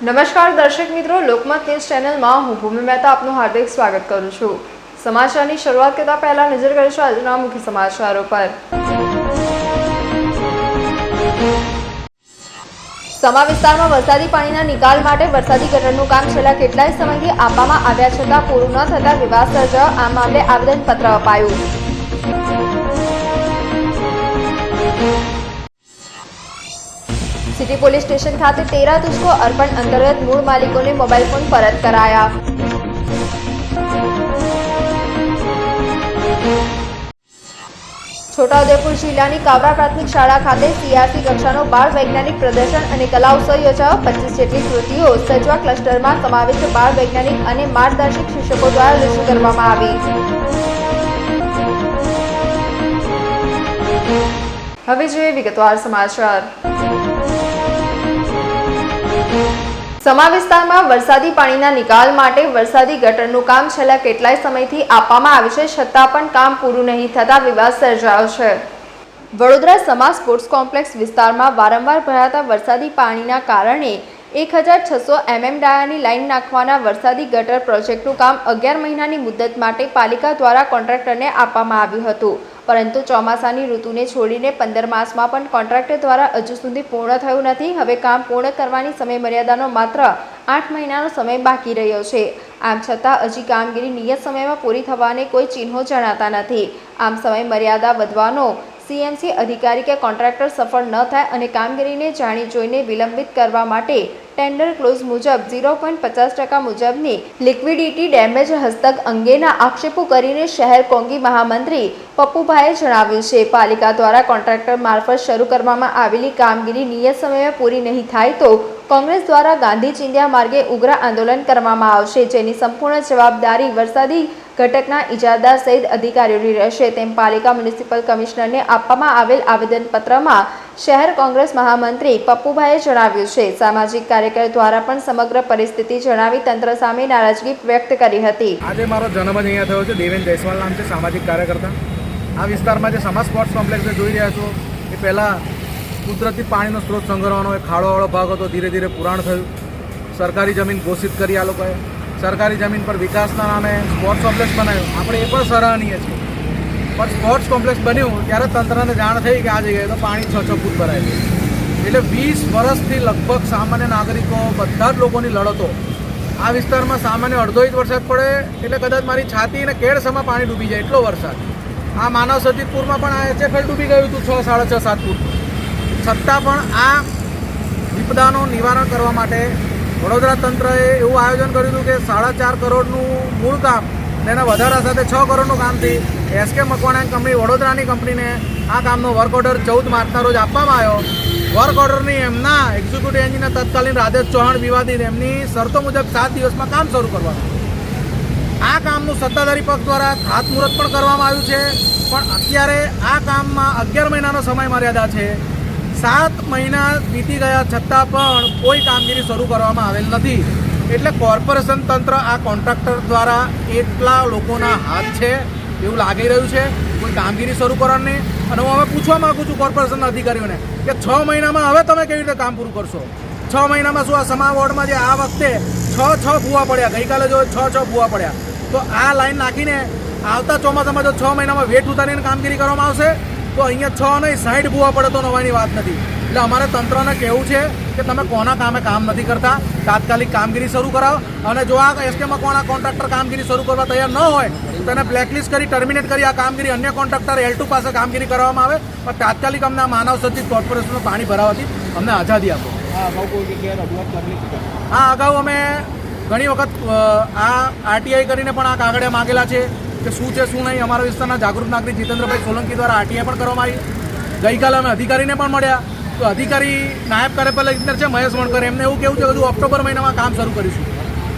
નમસ્કાર દર્શક મિત્રો, લોકમત ન્યૂઝ ચેનલમાં હું ભૂમિ મહેતા આપનું હાર્દિક સ્વાગત કરું છું। સમાચારની શરૂઆત કરતા પહેલા નજર કરીશું આજના મુખ્ય સમાચારો પર। સમા વિસ્તારમાં વરસાદી પાણીના નિકાલ માટે વરસાદી ગટરનું કામ છેલ્લા કેટલાય સમયથી આપવામાં આવ્યા છતાં પૂરું ન થતા વિવાદ સર્જાયો। આ મામલે આવેદનપત્ર અપાયું। सिटी पुलिस स्टेशन खाते 13 तुझको अर्पण अंतर्गत मूल मालिकों ने मोबाइल फोन परत कराया। छोटाउदेपुर जिल्लाની કાવરા પ્રાથમિક શાળા ખાતે CRC કક્ષાનો બાળ વૈજ્ઞાનિક પ્રદર્શન અને કલા ઉત્સવ યોજાયો। 25 જેટલી કૃતિઓ સજવા ક્લસ્ટરમાં સમાવિષ્ટ બાળ વૈજ્ઞાનિક અને માર્ગદર્શક શિક્ષકો દ્વારા રજૂ કરવામાં આવી। હવે જોઈએ વિગતવાર સમાચાર। સમા વિસ્તારમાં વરસાદી પાણીના નિકાલ માટે વરસાદી ગટરનું કામ છેલ્લા કેટલાય સમયથી આપવામાં આવ્યું છે, છતાં પણ કામ પૂરું નહીં થતા વિવાદ સર્જાયો છે। વડોદરા સમા સ્પોર્ટ્સ કોમ્પ્લેક્સ વિસ્તારમાં વારંવાર ભરાતા વરસાદી પાણીના કારણે 1600 mm ડાયાની લાઇન નાખવાના વરસાદી ગટર પ્રોજેક્ટનું કામ 11 મહિનાની મુદ્દત માટે પાલિકા દ્વારા કોન્ટ્રાક્ટરને આપવામાં આવ્યું હતું, પરંતુ ચોમાસાની ઋતુને છોડીને 15 માસમાં પણ કોન્ટ્રાક્ટર દ્વારા હજુ સુધી પૂર્ણ થયું નથી। હવે કામ પૂર્ણ કરવાની સમયમર્યાદાનો માત્ર 8 મહિનાનો સમય બાકી રહ્યો છે। આમ છતાં હજી કામગીરી નિયત સમયમાં પૂરી થવાને કોઈ ચિહ્નો જણાતા નથી। આમ સમયમર્યાદા વધવાનો CMC અધિકારી કે કોન્ટ્રાક્ટર સફળ ન થાય અને કામગીરીને જાણી જોઈને વિલંબિત કરવા માટે ટેન્ડર ક્લોઝ મુજબ 0.50% મુજબની લિક્વિડિટી ડેમેજ હસ્તક અંગેના આક્ષેપો કરીને શહેર કોંગી મહામંત્રી પપ્પુભાઈએ જણાવ્યું છે। પાલિકા દ્વારા કોન્ટ્રાક્ટર મારફત શરૂ કરવામાં આવેલી કામગીરી નિયત સમયમાં પૂરી નહીં થાય તો કોંગ્રેસ દ્વારા ગાંધી ચિંધ્યા માર્ગે ઉગ્ર આંદોલન કરવામાં આવશે, જેની સંપૂર્ણ જવાબદારી વરસાદી ઘટકના ઇજારદાર સહિત અધિકારીઓની રહેશે, તેમ પાલિકા મ્યુનિસિપલ કમિશનરને આપવામાં આવેલ આવેદનપત્રમાં શહેર કોંગ્રેસ મહામંત્રી પપ્પુભાઈએ જણાવ્યું છે। સામાજિક કાર્યકર દ્વારા પણ સમગ્ર પરિસ્થિતિ જણાવી તંત્ર સામે નારાજગી વ્યક્ત કરી હતી। આજે મારો જન્મ જ અહીંયા થયો છે। દેવેન જયસ્વાલ નામ છે, સામાજિક કાર્યકર્તા। આ વિસ્તારમાં જે સમા સ્પોર્ટ્સ કોમ્પ્લેક્સ જોઈ રહ્યા છો એ પહેલાં કુદરતી પાણીનો સ્ત્રોત સંગ્રહવાનો એક ખાડોવાળો ભાગ હતો, ધીરે ધીરે પુરાણ થયું। સરકારી જમીન ઘોષિત કરી આ લોકોએ, સરકારી જમીન પર વિકાસના નામે સ્પોર્ટ્સ કોમ્પ્લેક્સ બનાવ્યું। આપણે એ પણ સરાહનીય છે, પણ સ્પોર્ટ્સ કોમ્પ્લેક્સ બન્યું ત્યારે તંત્રને જાણ થઈ કે આ જગ્યાએ તો પાણી 6 ફૂટ ભરાય છે। એટલે 20 વર્ષથી લગભગ સામાન્ય નાગરિકો બધા જ લોકોની લડતો આ વિસ્તારમાં સામાન્ય અડધો ઇંચ વરસાદ પડે એટલે કદાચ મારી છાતી અને કેળસમાં પાણી ડૂબી જાય એટલો વરસાદ। આ માનવ સતીપુરમાં પણ આ HFL ડૂબી ગયું હતું 6, 6.5, 7 ફૂટ। છતાં પણ આ વિપદાનું નિવારણ કરવા માટે વડોદરા તંત્રએ એવું આયોજન કર્યું હતું કે 4.5 કરોડનું મૂળ કામ તેના વધારા સાથે 6 કરોડનું કામથી SK મકવાણા કંપની વડોદરાની કંપનીને આ કામનો વર્ક ઓર્ડર 14 માર્ચના રોજ આપવામાં આવ્યો। વર્ક ઓર્ડરની એમના એક્ઝિક્યુટિવ એન્જિનિયર તત્કાલીન રાજેશ ચૌહાણ વિવાદિત એમની શરતો મુજબ 7 દિવસમાં કામ શરૂ કરવાનું। આ કામનું સત્તાધારી પક્ષ દ્વારા ખાતમુહૂર્ત પણ કરવામાં આવ્યું છે, પણ અત્યારે આ કામમાં 11 મહિનાનો સમય મર્યાદા છે। 7 મહિના વીતી ગયા છતાં પણ કોઈ કામગીરી શરૂ કરવામાં આવેલ નથી। એટલે કોર્પોરેશન તંત્ર આ કોન્ટ્રાક્ટર દ્વારા એટલા લોકોના હાથ છે એવું લાગી રહ્યું છે, કોઈ કામગીરી શરૂ કરવાની। અને હું હવે પૂછવા માગું છું કોર્પોરેશનના અધિકારીઓને કે 6 મહિનામાં હવે તમે કેવી રીતે કામ પૂરું કરશો? 6 મહિનામાં શું આ સમા વોર્ડમાં જે આ વખતે 6 ભૂવા પડ્યા, ગઈકાલે જો 6 ભૂવા પડ્યા, તો આ લાઈન નાખીને આવતા ચોમાસામાં જો 6 મહિનામાં વેઠ ઉતારીને કામગીરી કરવામાં આવશે તો અહીંયા 6 નહીં 60 ભૂવા પડે તો નવાની વાત નથી। એટલે અમારે તંત્રને કહેવું છે કે તમે કોના કામે કામ નથી કરતા, તાત્કાલિક કામગીરી શરૂ કરાવો। અને જો આ SK મકવાણા કોન્ટ્રાક્ટર કામગીરી શરૂ કરવા તૈયાર ન હોય તો તેને બ્લેકલિસ્ટ કરી ટર્મિનેટ કરી આ કામગીરી અન્ય કોન્ટ્રાક્ટર L2 પાસે કામગીરી કરવામાં આવે, પણ તાત્કાલિક અમને આ માનવ સર્જિત કોર્પોરેશનનું પાણી ભરાવાથી અમને આઝાદી આપો। હા, અગાઉ અમે ઘણી વખત આ RTI કરીને પણ આ કાગળિયા માગેલા છે કે શું છે શું નહીં। અમારા વિસ્તારના જાગૃત નાગરિક જીતેન્દ્રભાઈ સોલંકી દ્વારા RTI પણ કરવામાં આવી। ગઈકાલે અમે અધિકારીને પણ મળ્યા તો અધિકારી નાયબ કાર્યપાલક ઇજનેર છે મહેશ વણકર, એમને એવું કેવું છે કે હજુ ઓક્ટોબર મહિનામાં કામ શરૂ કરીશું।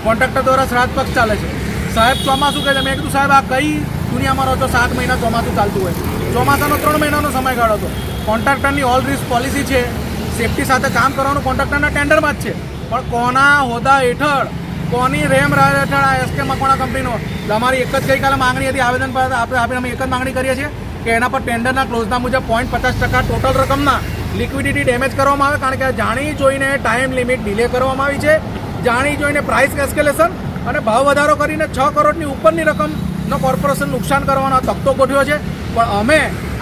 કોન્ટ્રાક્ટર દ્વારા શ્રાદ્ધ પક્ષ ચાલે છે। સાહેબ ચોમાસું કહે છે, મેં કીધું સાહેબ આ કઈ દુનિયામાં રહો છો? 7 મહિના ચોમાસું ચાલતું હોય, ચોમાસાનો 3 મહિનાનો સમયગાળો હતો। કોન્ટ્રાક્ટરની ઓલ રિસ્ક પોલિસી છે, સેફટી સાથે કામ કરવાનું કોન્ટ્રાક્ટરના ટેન્ડરમાં જ છે, પણ કોના હોદ્દા હેઠળ કોની રેમ હેઠળ આ SK મકવાણા કંપનીનો? અમારી એક જ ગઈકાલે માંગણી હતી, આવેદન પર આપણે અમે એક જ માંગણી કરીએ છીએ કે એના પર ટેન્ડરના ક્લોઝના મુજબ 0.50% ટોટલ રકમના લિક્વિડિટી ડેમેજ કરવામાં આવે, કારણ કે આ જાણી જોઈને ટાઈમ લિમિટ ડિલે કરવામાં આવી છે, જાણી જોઈને પ્રાઇસ એસ્કેલેશન અને ભાવ વધારો કરીને 6 કરોડની ઉપરની રકમનો કોર્પોરેશન નુકસાન કરવાનો તકતો ગોઠવ્યો છે. પણ અમે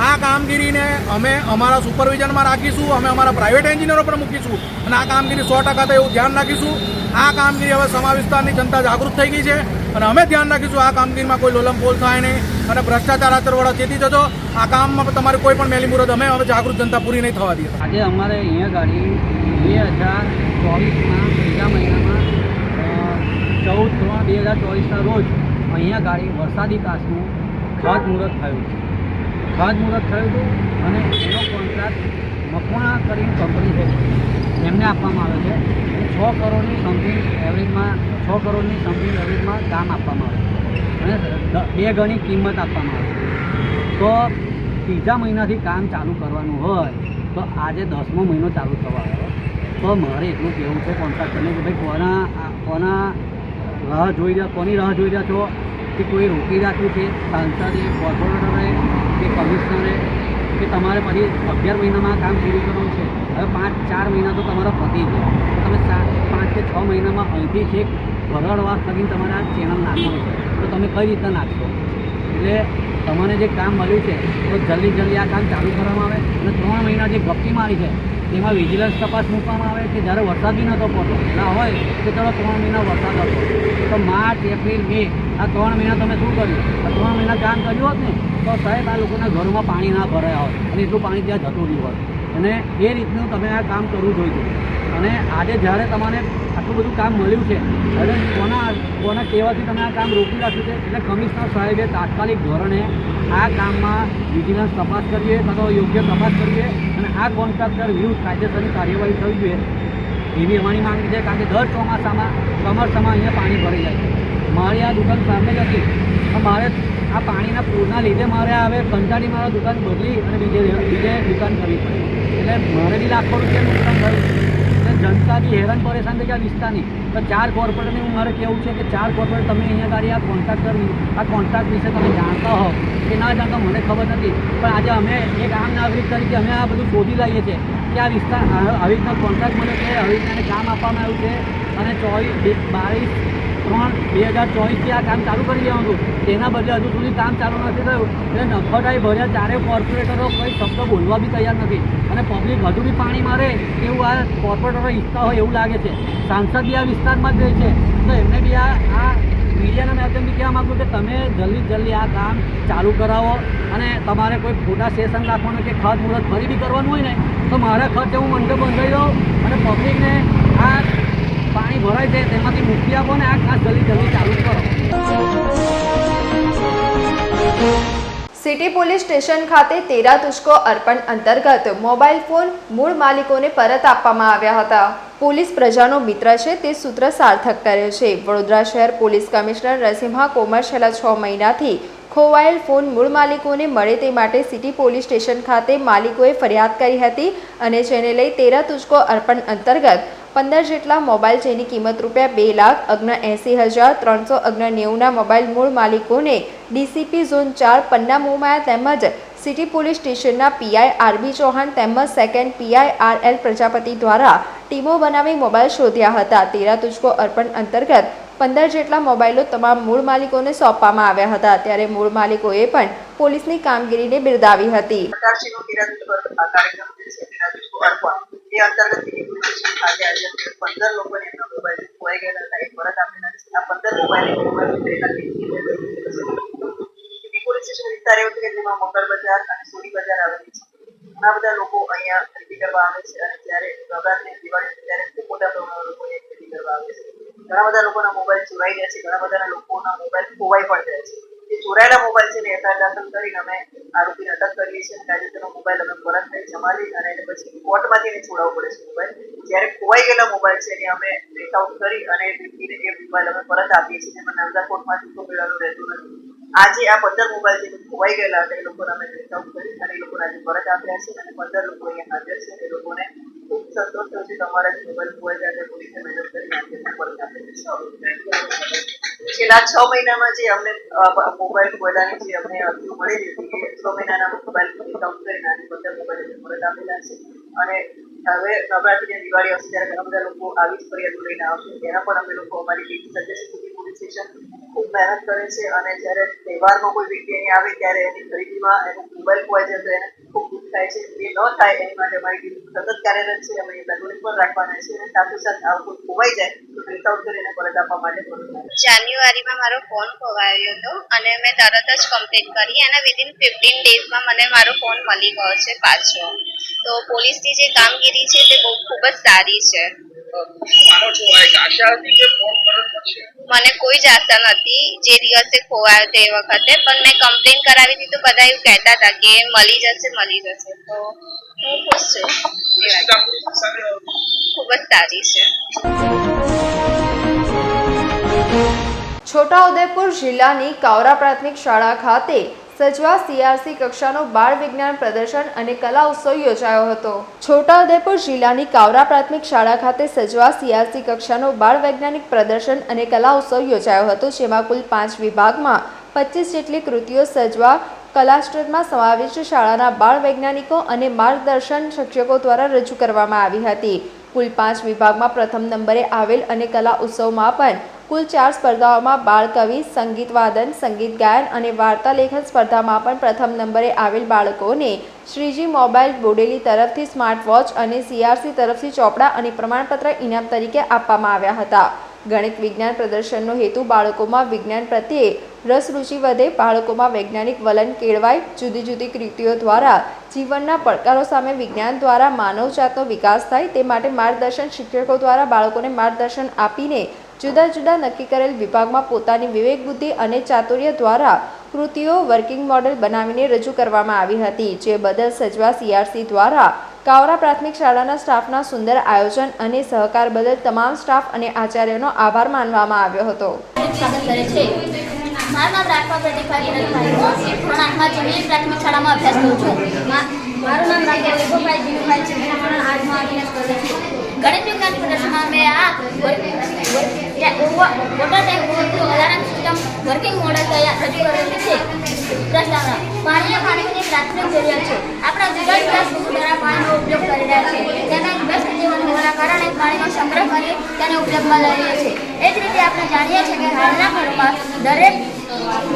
આ કામગીરીને અમે અમારા સુપરવિઝનમાં રાખીશું, અમે અમારા પ્રાઇવેટ એન્જિનિયરો પર મૂકીશું અને આ કામગીરી 100% તો એવું ધ્યાન રાખીશું. આ કામગીરી હવે સમા વિસ્તારની જનતા જાગૃત થઈ ગઈ છે અને અમે ધ્યાન રાખીશું આ કામગીરીમાં કોઈ લોલમપોલ થાય નહીં અને ભ્રષ્ટાચાર આચરવાળા ચેતી જજો. આ કામમાં તમારે કોઈ પણ મેલી મુરત અમે હવે જાગૃત જનતા પૂરી નહીં થવા દઈએ. આજે અમારે અહીંયા ગાડી 2024ના ત્રીજા મહિનામાં 14/3/2024ના રોજ અહીંયા ગાડી વરસાદી કાચનું ખાતમુહૂર્ત થયું છે. ખાતમુહૂર્ત થયું હતું અને એનો કોન્ટ્રાક્ટ મકવાણા કરીને કંપની છે એમને આપવામાં આવે છે. 6 કરોડની સમથિંગ એવરેજમાં 6 કરોડની સમથિંગ એવરેજમાં કામ આપવામાં આવે છે અને 2 ગણી કિંમત આપવામાં આવે છે. તો ત્રીજા મહિનાથી કામ ચાલુ કરવાનું હોય તો આજે 10મો મહિનો ચાલુ થવા આવ્યો. તો મારે એટલું કહેવું છે કોન્ટ્રાક્ટરને કે ભાઈ કોની રાહ જોઈ રહ્યા છો, કે કોઈ રોકી રાખ્યું છે સાંસદે, કોર્પોરેટરે કે કમિશનરે, કે તમારે પછી 11 મહિનામાં કામ પૂરું કરવાનું છે. હવે 4 મહિના તો તમારા પતી ગયા, તો તમે 5 કે 6 મહિનામાં અહીંથી છેક ભરડવાસ લગીને તમારે આ ચેનલ નાખવાનું છે. તો તમે કઈ રીતે નાખશો? એટલે તમને જે કામ મળ્યું છે તો જલ્દી આ કામ ચાલુ કરવામાં આવે અને 3 મહિના જે ગપ્પી મારી છે તેમાં વિજિલન્સ તપાસ મૂકવામાં આવે કે જ્યારે વરસાદ બી નહોતો પડતો. ના હોય કે ચલો 3 મહિના વરસાદ હતો તો માર્ચ, એપ્રિલ, મે આ 3 મહિના તમે શું કર્યું? આ 3 મહિના કામ કર્યું હોત ને તો સાહેબ આ લોકોના ઘરમાં પાણી ના ભરાયા હોત અને એટલું પાણી ત્યાં જતું રહ્યું હોત. અને એ રીતનું તમે આ કામ કરવું જોઈએ. અને આજે જ્યારે તમને આટલું બધું કામ મળ્યું છે અને કોના કહેવાથી તમે આ કામ રોકી રાખ્યું છે, એટલે કમિશનર સાહેબે તાત્કાલિક ધોરણે આ કામમાં વિજિલન્સ તપાસ કરીએ કાં યોગ્ય તપાસ કરીએ અને આ કોન્ટ્રાક્ટર વિરુદ્ધ કાયદેસરની કાર્યવાહી થવી જોઈએ એવી અમારી માંગ છે. કારણ કે દર ચોમાસામાં અહીંયા પાણી ભરાઈ જાય છે. મારી આ દુકાન સામે જ હતી, મારે આ પાણીના પૂરના લીધે મારે હવે કંટાળી મારા દુકાન બદલી અને બીજે દુકાન કરવી પડી. એટલે મારે બી લાખો રૂપિયાનું નુકસાન થયું એટલે જનતા બી હેરાન પરેશાન થઈ ગયા વિસ્તારની. તો 4 કોર્પોરેટરને હું મારે કહેવું છે કે 4 કોર્પોરેટર તમે અહીંયા ગાડી આ કોન્ટ્રાક્ટ વિશે તમે જાણતા હો કે ના જાણતા મને ખબર નથી, પણ આજે અમે એક આમ નાગરિક તરીકે અમે આ બધું શોધી લઈએ છીએ કે આ વિસ્તાર આવી રીતના કોન્ટ્રાક્ટ મળ્યો છે, આવી રીતના કામ આપવામાં આવ્યું છે અને 22/3/2024થી આ કામ ચાલુ કરી દેવાનું હતું. તેના બદલે હજુ સુધી કામ ચાલુ નથી થયું. એટલે નફટાઈ ભર્યા 4 કોર્પોરેટરો કંઈ શબ્દ બોલવા બી તૈયાર નથી અને પબ્લિક હજુ બી પાણી મારે એવું આ કોર્પોરેટરો ઈચ્છતા હોય એવું લાગે છે. સાંસદ બી આ વિસ્તારમાં જ રહે છે તો એમને બી આ મીડિયાના માધ્યમથી કહેવા માગું કે તમે જલ્દી આ કામ ચાલુ કરાવો અને તમારે કોઈ ખોટા સેશન રાખવાનું કે ખાતમુહૂર્ત ફરી બી કરવાનું હોય ને તો મારા ખર્ચે હું મંડપ બંધાઈ દઉં અને પબ્લિકને આ પાણી ભરાય છે તેમાંથી મુક્તિ આપો ને આ ખાસ જલ્દી ચાલુ કરો. સિટી પોલીસ સ્ટેશન ખાતે 13 તુષ્કો અર્પણ અંતર્ગત મોબાઈલ ફોન મૂળ માલિકોને પરત આપવામાં આવ્યા હતા. પોલીસ પ્રજાનો મિત્ર છે તે સૂત્ર સાર્થક કરે છે. વડોદરા શહેર પોલીસ કમિશનર નરસિંહા કોમર છેલ્લા 6 મહિનાથી ખોવાયેલ ફોન મૂળ માલિકોને મળે તે માટે સિટી પોલીસ સ્ટેશન ખાતે માલિકોએ ફરિયાદ કરી હતી અને જેને લઈ 13 તુષ્કો અર્પણ અંતર્ગત 15 જેટલા મોબાઈલ જેની કિંમત ₹2,79,390ના મોબાઈલ મૂળ માલિકોને ડીસીપી ઝોન 4 પન્ના મોમાયા તેમજ સિટી પોલીસ સ્ટેશનના પીઆઈ આરબી ચૌહાણ તેમજ સેકન્ડ પીઆઈ આરએલ પ્રજાપતિ દ્વારા ટીમો બનાવી મોબાઈલ શોધ્યા હતા. 13 તુષ્કો અર્પણ અંતર્ગત 15 જેટલા મોબાઈલો તમામ મૂળ માલિકોને સોંપવામાં આવ્યા હતા. ત્યારે મૂળ માલિકોએ પણ પોલીસની કામગીરીને બિરદાવી હતી. એ અંતર્ગત આજે 15 લોકોને એમના મોબાઈલ ખોવાઈ ગયેલા હતા એ પરત આપેલા છે. આ 15 મોબાઈલ પોલીસ સ્ટેશન વિસ્તાર એવો છે કે જેમાં મોગલ બજાર અને સોરી બજાર આવેલી છે. ઘણા બધા લોકો અહીંયા ખરીદી કરવા આવે છે અને જ્યારે નવરાત્રી દિવાળી ત્યારે ખૂબ મોટા પ્રમાણમાં લોકો અહીંયા ખરીદી કરવા આવે છે. ઘણા બધા લોકોના મોબાઈલ ચોરાઈ જાય છે, ઘણા બધા લોકોના મોબાઈલ ખોવાઈ પણ જાય છે. જે ચોરાયેલા મોબાઈલ છે ને એફઆઈઆર દાખલ કરીને અમે આરોપીને અટક કરીએ છીએ અને કાયદેસરનો મોબાઈલ અમે પરત લઈ જમા લઈ અને એને પછી કોર્ટમાંથી એને છોડાવવો પડે છે મોબાઈલ. જ્યારે ખોવાઈ ગયેલા મોબાઈલ છે એને અમે ટ્રેક આઉટ કરી અને વ્યક્તિને એ મોબાઈલ અમે પરત આપીએ છીએ. એમાં નામદાર કોર્ટમાંથી તો મેળવવાનું રહેતું નથી. આજે આ 15 મોબાઈલ જે ખોવાઈ ગયેલા હતા એ લોકોને અમે ટ્રેક આઉટ કરી અને એ લોકોને આજે પરત આપ્યા છે અને 15 લોકો અહીંયા હાજર છે. એ લોકોને ખૂબ સંતોષ થયો છે તમારા મોબાઈલ ખોવાઈ ગયા છે પોલીસે મદદ કરી આપી પરત આપી છેલ્લા 6 મહિનામાં જે અમને મોબાઈલ ખોવાડાની જે અમને અરજીઓ મળી હતી એ 6 મહિનાના મોબાઈલ કાઉન્ટ કરીને આજે 15 મોબાઈલ પરત આપેલા છે અને હવે નવરાત્રી અને દિવાળી આવશે ત્યારે ઘણા બધા લોકો આવી જ ફરિયાદો લઈને આવશે એના પણ અમે લોકો અમારી ટીમ સજ્જ સુધી પોલીસ સ્ટેશન ખૂબ મહેનત કરે છે અને જ્યારે તહેવારમાં કોઈ વ્યક્તિ અહીં આવે ત્યારે એની ખરીદીમાં એનો મોબાઈલ ખોવાઈ જાય તો એને ખૂબ દુઃખ થાય છે એ ન થાય એની માટે અમારી ટીમ સતત કાર્યરત છે અમે પેટ્રોલિંગ પણ રાખવાના છે અને સાથોસાથ આ કોઈ ખોવાઈ જાય તો પ્રિન્ટ આઉટ કરીને પરત આપવા માટે પણ જાન્યુઆરીમાં મારો ફોન ખોવાયો હતો અને મેં તરત જ કમ્પ્લેન કરી અને વિધિન 15 ડેઝમાં મને મારો ફોન મળી ગયો છે પાછો. તો પોલીસની જે કામગીરી છે તે ખૂબ જ સારી છે. મને કોઈ જ આશા નથી જે દિવસે ખોવાયો તે વખતે, પણ મેં કમ્પ્લેન કરાવી હતી તો બધા એવું કહેતા હતા કે મળી જશે તો હું ખુશ છું. ખૂબ જ સારી છે. છોટાઉદેપુર જિલ્લાની કાવરા પ્રાથમિક શાળા ખાતે સજવા CRC કક્ષાનો બાળ વિજ્ઞાન પ્રદર્શન અને કલા ઉત્સવ યોજાયો હતો. છોટાઉદેપુર જિલ્લાની કાવરા પ્રાથમિક શાળા ખાતે સજવા CRC કક્ષાનો બાળ વૈજ્ઞાનિક પ્રદર્શન અને કલા ઉત્સવ યોજાયો હતો, જેમાં કુલ 5 વિભાગમાં 25 જેટલી કૃતિઓ સજવા કલાસ્ટ્રેટમાં સમાવિષ્ટ શાળાના બાળ વૈજ્ઞાનિકો અને માર્ગદર્શન શિક્ષકો દ્વારા રજૂ કરવામાં આવી હતી. કુલ 5 વિભાગમાં પ્રથમ નંબરે આવેલ અને કલા ઉત્સવમાં પણ કુલ 4 સ્પર્ધાઓમાં બાળ કવિ, સંગીત વાદન, સંગીત ગાયન અને વાર્તા લેખન સ્પર્ધામાં પણ પ્રથમ નંબરે આવેલ બાળકોને શ્રીજી મોબાઈલ બોડેલી તરફથી સ્માર્ટ વોચ અને CRC તરફથી ચોપડા અને પ્રમાણપત્ર ઇનામ તરીકે આપવામાં આવ્યા હતા. ગણિત વિજ્ઞાન પ્રદર્શનનો હેતુ બાળકોમાં વિજ્ઞાન પ્રત્યે રસ રુચિ વધે, બાળકોમાં વૈજ્ઞાનિક વલણ કેળવાય, જુદી જુદી કૃતિઓ દ્વારા જીવનના પડકારો સામે વિજ્ઞાન દ્વારા માનવજાતનો વિકાસ થાય તે માટે માર્ગદર્શન શિક્ષકો દ્વારા બાળકોને માર્ગદર્શન આપીને જુદા જુદા નક્કી કરેલ વિભાગમાં પોતાની વિવેક બુદ્ધિ અને ચાતુર્ય દ્વારા કૃતિઓ વર્કિંગ મોડેલ બનાવીને રજૂ કરવામાં આવી હતી, જે બદલ સજવા CRC દ્વારા કાવરા પ્રાથમિક શાળાના સ્ટાફના સુંદર આયોજન અને સહકાર બદલ તમામ સ્ટાફ અને આચાર્યોનો આભાર માનવામાં આવ્યો હતો. મારું નામ રાઠવા પ્રતિભાઈ વિનોદભાઈ હું આઠમા જૂની પ્રાથમિક શાળામાં અભ્યાસ કરું છું. મારું નામ રાઠવા વૈભવભાઈ જીનુભાઈ છે. હું 8મા અભ્યાસ કરું છું. ગણિત વિજ્ઞાન પ્રદર્શનમાં મેં આ water tank alarm system working model રજૂ કરેલી છે. પ્રસ્તાવના: પાણી એ માનવીની પ્રાથમિક જરૂરિયાત છે. આપણા જુદા જુદા સ્ત્રોતો દ્વારા પાણીનો ઉપયોગ કરી રહ્યા છે. તેના વ્યસ્ત જીવન હોવાના કારણે પાણીનો સંગ્રહ કરી તેને ઉપયોગમાં લઈ રહ્યા છે. એ જ રીતે આપણે જાણીએ છીએ કે હાલના ઘરોમાં દરેક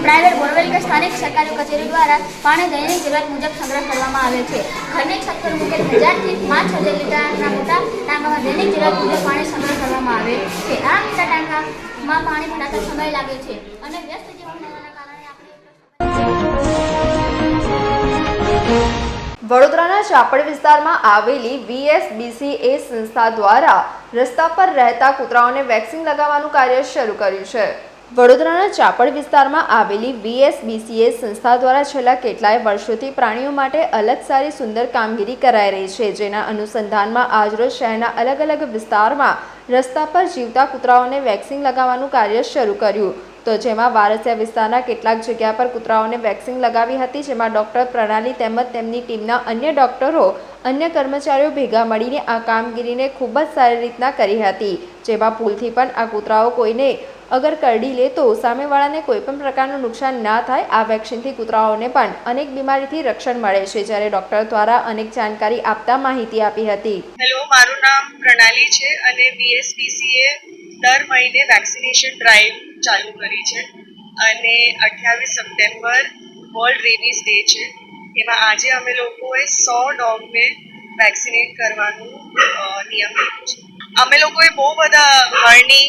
પ્રાઇવેટ બોરવેલ કે સ્થાનિક સરકારી કચેરી દ્વારા પાણી દૈનિક જરૂરિયાત મુજબ સંગ્રહ કરવામાં આવે છે. ઘરની છત પર મૂકેલ 1000 થી 5000 લીટરના મોટા ટાંકામાં દૈનિક જરૂરિયાત મુજબ પાણી સંગ્રહ કરવામાં આવે છે. આ મોટા ટાંકામાં પાણી ભરાતા સમય લાગે છે અને વ્યસ્ત જીવન હોવાના કારણે વડોદરાના ચાપડ વિસ્તારમાં આવેલી VSBCA સંસ્થા દ્વારા રસ્તા પર રહેતા કૂતરાઓને વેક્સિન લગાવવાનું કાર્ય શરૂ કર્યું છે. વડોદરાના ચાપડ વિસ્તારમાં આવેલી VSBCA સંસ્થા દ્વારા છેલ્લા કેટલાય વર્ષોથી પ્રાણીઓ માટે અલગ સારી સુંદર કામગીરી કરાઈ રહી છે, જેના અનુસંધાનમાં આજરોજ શહેરના અલગ અલગ વિસ્તારમાં રસ્તા પર જીવતા કૂતરાઓને વેક્સિન લગાવવાનું કાર્ય શરૂ કર્યું. તો જેમાં વારસિયા વિસ્તારના કેટલાક જગ્યા પર કૂતરાઓને વેક્સિન લગાવી હતી, જેમાં ડૉક્ટર પ્રણાલી તેમજ તેમની ટીમના અન્ય ડૉક્ટરો, અન્ય કર્મચારીઓ ભેગા મળીને આ કામગીરીને ખૂબ જ સારી રીતના કરી હતી, જેમાં ભૂલથી પણ આ કૂતરાઓ કોઈને અગર કરડી લે તો સામેવાળાને કોઈ પણ પ્રકારનું નુકસાન ના થાય. આ વેક્સિનથી કૂતરાઓને પણ અનેક બીમારીથી રક્ષણ મળે છે, જ્યારે ડૉક્ટર દ્વારા અનેક જાણકારી આપતા માહિતી આપી હતી. હેલો, મારું નામ પ્રણાલી છે અને VSBCA દર મહિને વેક્સિનેશન ડ્રાઈવ ચાલુ કરી છે અને 28 સપ્ટેમ્બર વર્લ્ડ રેબીઝ ડે છે. એમાં આજે અમે લોકોએ 100 ડોગને વેક્સિનેટ કરવાનું નિયમ લીધો છે. અમે લોકોએ બહુ બધા હરણી,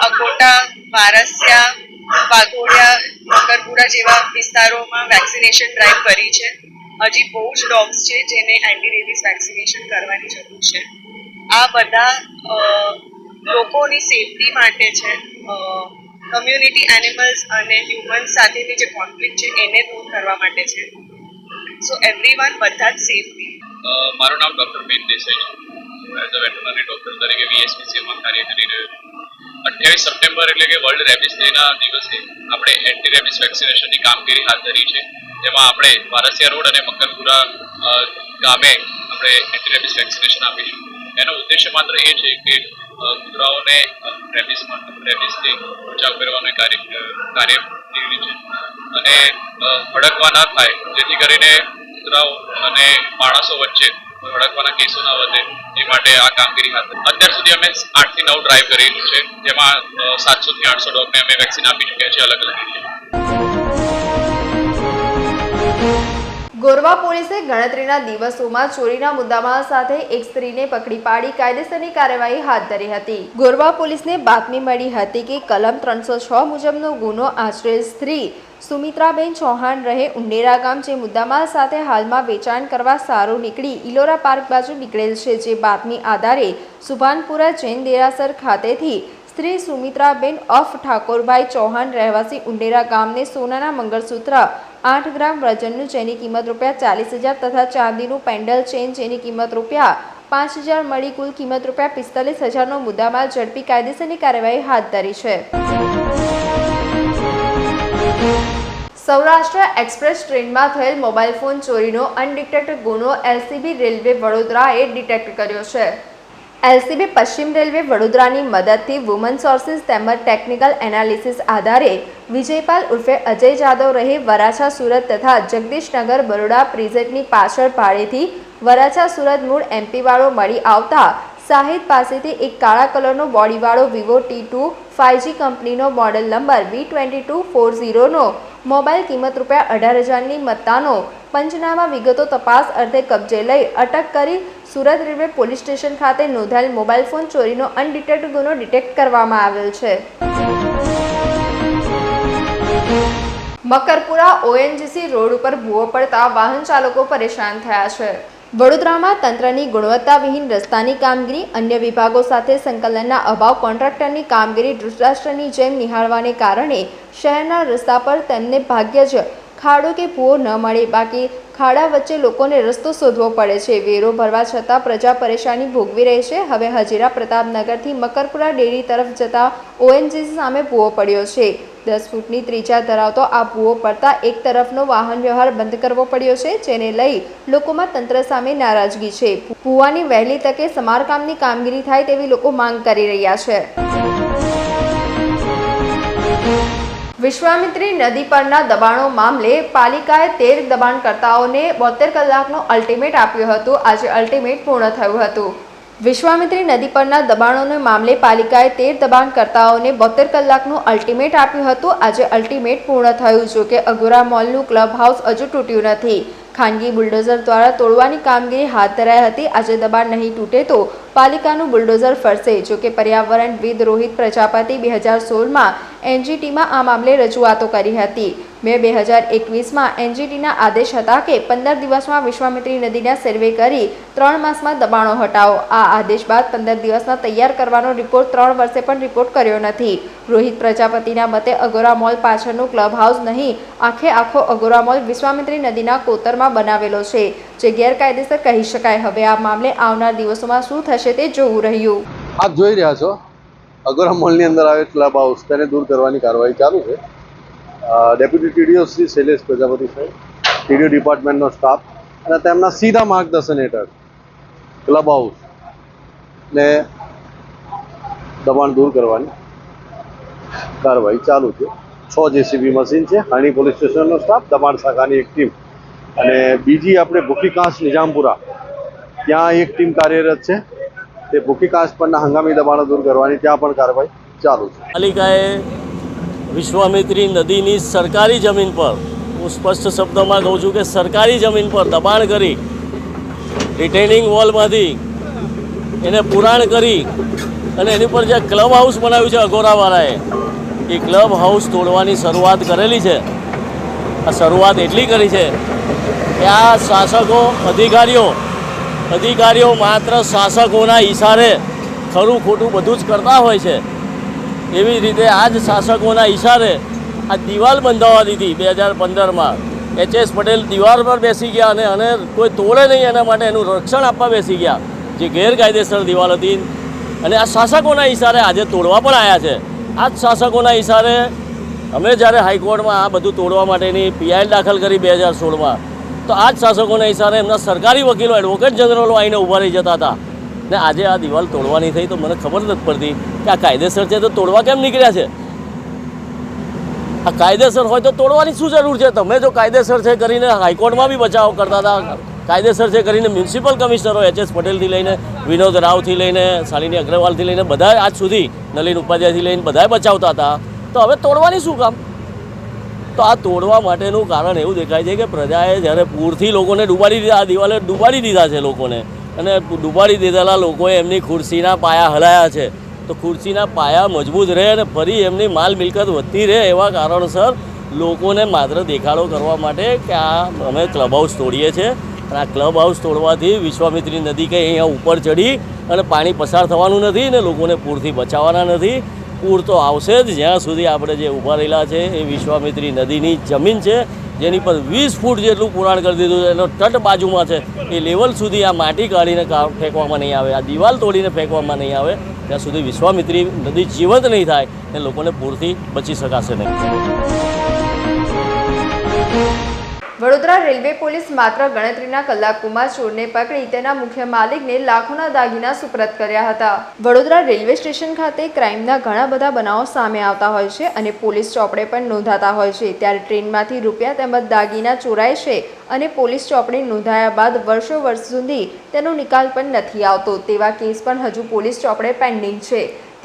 અકોટા, વારસિયા, વાઘોડિયા, મકરપુરા જેવા વિસ્તારોમાં વેક્સિનેશન ડ્રાઈવ કરી છે. હજી બહુ જ ડોગ્સ છે જેને એન્ટી રેબીઝ વેક્સિનેશન કરવાની જરૂર છે. આ બધા લોકોની સેફટી માટે છે. કમ્યુનિટી એનિમલ્સ અને હ્યુમન્સ સાથેની જે કોન્ફ્લિક્ટ છે એને દૂર કરવા માટે છે. સો એવરીવન, બધા જ સેફટી. મારું નામ ડૉક્ટર બેન દેસાઈ છે. એઝ અ વેટરનરી ડૉક્ટર તરીકે VSBCAમાં કાર્ય કરી રહ્યો છું. 28 સપ્ટેમ્બર એટલે કે વર્લ્ડ રેબીઝ ડેના દિવસે આપણે એન્ટી રેબીઝ વેક્સિનેશનની કામગીરી હાથ ધરી છે. જેમાં આપણે વારસિયા રોડ અને મકરપુરા ગામે આપણે એન્ટી રેબીઝ વેક્સિનેશન આપીશું. એનો ઉદ્દેશ્ય માત્ર એ છે કે કૂતરાઓને રેબિસથી બચાવ કરવાનો કાર્યકરી છે અને ભડકવા ના થાય, જેથી કરીને કૂતરાઓ અને માણસો વચ્ચે ભડકવાના કેસો ના વધે એ માટે આ કામગીરી હાથ ધરી. અત્યાર સુધી અમે 8 થી 9 ડ્રાઈવ કરેલું છે, જેમાં 700 થી 800 ડોગને અમે વેક્સિન આપી ચૂક્યા છે અલગ અલગ રીતે. ગોરવા પોલીસે ગણતરીના દિવસોમાં ચોરીના મુદ્દામાલ સાથે એક સ્ત્રીને પકડી પાડી કાયદેસરની કાર્યવાહી હાથ ધરી હતી. ગોરવા પોલીસને બાતમી મળી હતી કે કલમ 306 મુજબનો ગુનો આચરેલ સ્ત્રી સુમિત્રાબેન ચૌહાણ રહે ઉંડેરા ગામ જે મુદ્દામાલ સાથે હાલમાં વેચાણ કરવા સારું નીકળી ઇલોરા પાર્ક બાજુ નીકળેલ છે, જે બાતમી આધારે સુભાનપુરા જૈન દેરાસર ખાતેથી સ્ત્રી સુમિત્રાબેન ઓફ ઠાકોરભાઈ ચૌહાણ રહેવાસી ઉંડેરા ગામને સોનાના મંગળસૂત્ર 8 ગ્રામ વજનનું જેની કિંમત ₹40,000 તથા ચાંદીનું પેન્ડલ ચેન જેની કિંમત ₹5,000 મળી કુલ કિંમત ₹45,000નો મુદ્દામાલ ઝડપી કાયદેસરની કાર્યવાહી હાથ ધરી છે. સૌરાષ્ટ્ર એક્સપ્રેસ ટ્રેનમાં થયેલ મોબાઈલ ફોન ચોરીનો અનડિટેક્ટ ગુનો એલસીબી રેલવે વડોદરાએ ડિટેક્ટ કર્યો છે. એલસીબી પશ્ચિમ રેલવે વડોદરાની મદદથી વુમન સોર્સિસ તેમજ ટેકનિકલ એનાલિસિસ આધારે વિજયપાલ ઉર્ફે અજય જાદવ રહે વરાછા સુરત તથા જગદીશનગર બરોડા પ્રિઝેન્ટની પાછળ ભાડેથી વરાછા સુરત મૂળ એમપીવાળો મળી આવતા સાહિદ પાસેથી એક કાળા કલરનો બોડીવાળો વિવો T2 5G કંપનીનો મોડેલ નંબર V2240નો મોબાઈલ કિંમત ₹18,000ની મત્તાનો પંચનામા વિગતો તપાસ અર્થે કબજે લઈ અટક કરી સુરત રેલવે પોલીસ સ્ટેશન ખાતે નોંધાયેલ મોબાઈલ ફોન ચોરીનો અનડિટેક્ટ ગુનો ડિટેક્ટ કરવામાં આવેલ છે. મકરપુરા ONGC રોડ ઉપર ભૂવો પડતા વાહન ચાલકો પરેશાન થયા છે. વડોદરામાં તંત્રની ગુણવત્તાવિહીન રસ્તાની કામગીરી, અન્ય વિભાગો સાથે સંકલનના અભાવ, કોન્ટ્રાક્ટરની કામગીરી ધૃતરાષ્ટ્રની જેમ નિહાળવાને કારણે શહેરના રસ્તા પર તેમને ભાગ્ય જ ખાડો કે ભૂવો ન મળે, બાકી ખાડા વચ્ચે લોકોને રસ્તો શોધવો પડે છે. વેરો ભરવા છતાં પ્રજા પરેશાની ભોગવી રહી છે. હવે હજીરા પ્રતાપનગરથી મકરપુરા ડેરી તરફ જતા ONGC સામે ભૂવો પડ્યો છે. 10 ફૂટની ત્રિજ્યા ધરાવતો આ ભૂવો પડતા એક તરફનો વાહન વ્યવહાર બંધ કરવો પડ્યો છે, જેને લઈ લોકોમાં તંત્ર સામે નારાજગી છે. ભૂવાની વહેલી તકે સમારકામની કામગીરી થાય તેવી લોકો માંગ કરી રહ્યા છે. વિશ્વામિત્રી નદી પરના દબાણો મામલે પાલિકાએ 13 દબાણકર્તાઓને 72 કલાકનો અલ્ટિમેટ આપ્યો હતો. આજે અલ્ટિમેટ પૂર્ણ થયું હતું. વિશ્વામિત્રી નદી પરના દબાણોના મામલે પાલિકાએ 13 દબાણકર્તાઓને 72 કલાકનું અલ્ટિમેટ આપ્યું હતું. આજે અલ્ટિમેટ પૂર્ણ થયું. જો કે અગોરા મોલનું ક્લબ હાઉસ હજુ તૂટ્યું નથી. ખાનગી બુલડોઝર દ્વારા તોડવાની કામગીરી હાથ ધરાઈ હતી. આજે દબાણ નહીં તૂટે તો પાલિકાનું બુલડોઝર ફરશે. જો કે પર્યાવરણવિદ રોહિત પ્રજાપતિ 2016માં NGTમાં આ મામલે રજૂઆતો કરી હતી. મે 2021માં NGTના આદેશ હતા કે 15 દિવસમાં વિશ્વામિત્રી નદીના સર્વે કરી 3 માસમાં દબાણો હટાવો. આ આદેશ બાદ 15 દિવસમાં તૈયાર કરવાનો રિપોર્ટ 3 વર્ષે પણ રિપોર્ટ કર્યો નથી. રોહિત પ્રજાપતિના મતે અગોરા મોલ પાછળનું ક્લબ હાઉસ નહીં, આખો અગોરા મોલ વિશ્વામિત્રી નદીના કોતરમાં બનાવેલો છે, જે ગેરકાયદેસર કહી શકાય. હવે આ મામલે આવનાર દિવસોમાં શું થશે તે જોવું રહ્યું. આપ જોઈ રહ્યા છો અગોરા મોલની અંદર આવેલ ક્લબ હાઉસ, તેને દૂર કરવાની કાર્યવાહી ચાલુ છે. ડેપ્યુટી TDO શ્રી શૈલેષ પ્રજાપતિ સાહેબ, TDO ડિપાર્ટમેન્ટનો સ્ટાફ અને તેમના સીધા માર્ગદર્શન હેઠળ ક્લબ હાઉસ ને દબાણ દૂર કરવાની કાર્યવાહી ચાલુ છે. 6 JCB મશીન છે, હાણી પોલીસ સ્ટેશનનો સ્ટાફ, દબાણ શાખાની એક ટીમ અને બીજી આપણે ભૂખીકાંસ નિજામપુરા ત્યાં એક ટીમ કાર્યરત છે. તે ભૂખીકાંસ પરના હંગામી દબાણો દૂર કરવાની ત્યાં પણ કાર્યવાહી ચાલુ છે. પાલિકાએ વિશ્વામિત્રી નદીની સરકારી જમીન પર, હું સ્પષ્ટ શબ્દમાં કહું છું કે સરકારી જમીન પર દબાણ કરી રિટેનિંગ વોલમાંથી એને પુરાણ કરી અને એની પર જે ક્લબ હાઉસ બનાવ્યું છે અગોરાવાળાએ, એ ક્લબ હાઉસ તોડવાની શરૂઆત કરેલી છે. આ શરૂઆત એટલી કરી છે કે આ શાસકો અધિકારીઓ માત્ર શાસકોના ઇશારે ખરું ખોટું બધું જ કરતા હોય છે. એવી રીતે આ જ શાસકોના ઇશારે આ દિવાલ બંધાવવા દીધી 2015માં. HS પટેલ દિવાલ પર બેસી ગયા અને કોઈ તોડે નહીં એના માટે એનું રક્ષણ આપવા બેસી ગયા, જે ગેરકાયદેસર દિવાલ હતી. અને આ શાસકોના ઇશારે આજે તોડવા પણ આવ્યા છે. આ જ શાસકોના ઇશારે અમે જ્યારે હાઈકોર્ટમાં આ બધું તોડવા માટેની PI દાખલ કરી 2016માં, તો આ જ શાસકોના ઇશારે એમના સરકારી વકીલો, એડવોકેટ જનરલો આવીને ઊભા રહી જતા હતા ને આજે આ દિવાલ તોડવાની થઈ તો મને ખબર નથી પડતી કે આ કાયદેસર છે તો તોડવા કેમ નીકળ્યા છે? આ કાયદેસર હોય તો તોડવાની શું જરૂર છે? તમે જો કાયદેસર છે કરીને હાઈકોર્ટમાં બી બચાવ કરતા હતા, કાયદેસર છે કરીને મ્યુનિસિપલ કમિશનરો એચ.એસ. પટેલથી લઈને વિનોદ રાવથી લઈને શાલિની અગ્રવાલથી લઈને બધા આજ સુધી નલિન ઉપાધ્યાયથી લઈને બધાએ બચાવતા હતા, તો હવે તોડવાની શું કામ? તો આ તોડવા માટેનું કારણ એવું દેખાય છે કે પ્રજાએ જ્યારે પૂરથી લોકોને ડૂબાડી દીધા, આ દિવાલે ડૂબાડી દીધા છે લોકોને, અને ડૂબાડી દીધેલા લોકોએ એમની ખુરશીના પાયા હલાયા છે. તો ખુરશીના પાયા મજબૂત રહે અને ફરી એમની માલ મિલકત વધતી રહે એવા કારણસર લોકોને માત્ર દેખાડો કરવા માટે કે આ અમે ક્લબ હાઉસ તોડીએ છીએ, અને આ ક્લબ હાઉસ તોડવાથી વિશ્વામિત્રી નદી કંઈ અહીંયા ઉપર ચડી અને પાણી પસાર થવાનું નથી ને લોકોને પૂરથી બચાવવાના નથી. પૂર તો આવશે જ જ્યાં સુધી આપણે જે ઊભા રહેલા છે એ વિશ્વામિત્રી નદીની જમીન છે જેની પર 20 ફૂટ જેટલું પુરાણ કરી દીધું છે, એનો તટ બાજુમાં છે, એ લેવલ સુધી આ માટી કાઢીને ફેંકવામાં નહીં આવે, આ દિવાલ તોડીને ફેંકવામાં નહીં આવે ત્યાં સુધી વિશ્વામિત્રી નદી જીવંત નહીં થાય અને લોકોને પૂરથી બચી શકાશે નહીં. વડોદરા રેલવે પોલીસ માત્ર ગણતરીના કલાકોમાં ચોરને પકડી તેના મુખ્ય માલિકને લાખોના દાગીના સુપ્રત કર્યા હતા. વડોદરા રેલવે સ્ટેશન ખાતે ક્રાઇમના ઘણા બધા બનાવો સામે આવતા હોય છે અને પોલીસ ચોપડે પણ નોંધાતા હોય છે. ત્યારે ટ્રેનમાંથી રૂપિયા તેમજ દાગીના ચોરાય છે અને પોલીસ ચોપડે નોંધાયા બાદ વર્ષો સુધી તેનો નિકાલ પણ નથી આવતો. તેવા કેસ પણ હજુ પોલીસ ચોપડે પેન્ડિંગ છે.